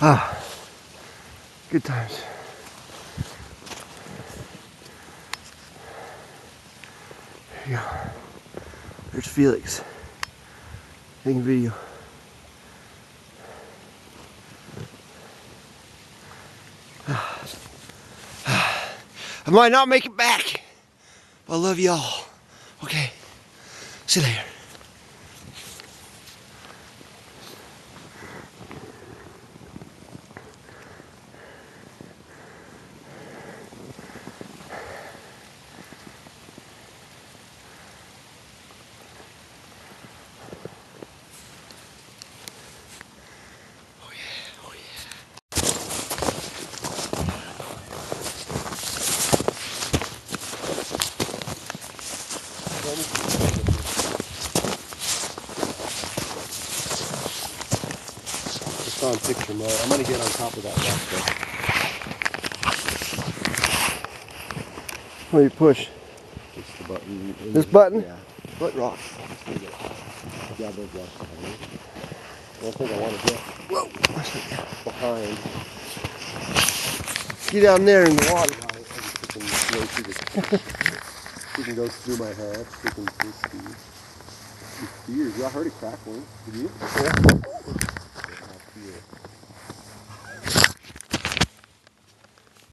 Ah, good times. There you go. There's Felix taking video. I might not make it back, but I love y'all. Okay, see you later. It's on picture mode. I'm gonna get on top of that rock though. What do you push? It's the button. This button? Yeah. What rock? Yeah, those rocks behind me. I don't think I want to get behind. Get down there in the water. You can go through my head. Freaking speed. Steers. I heard it crackling. Did you? Yeah.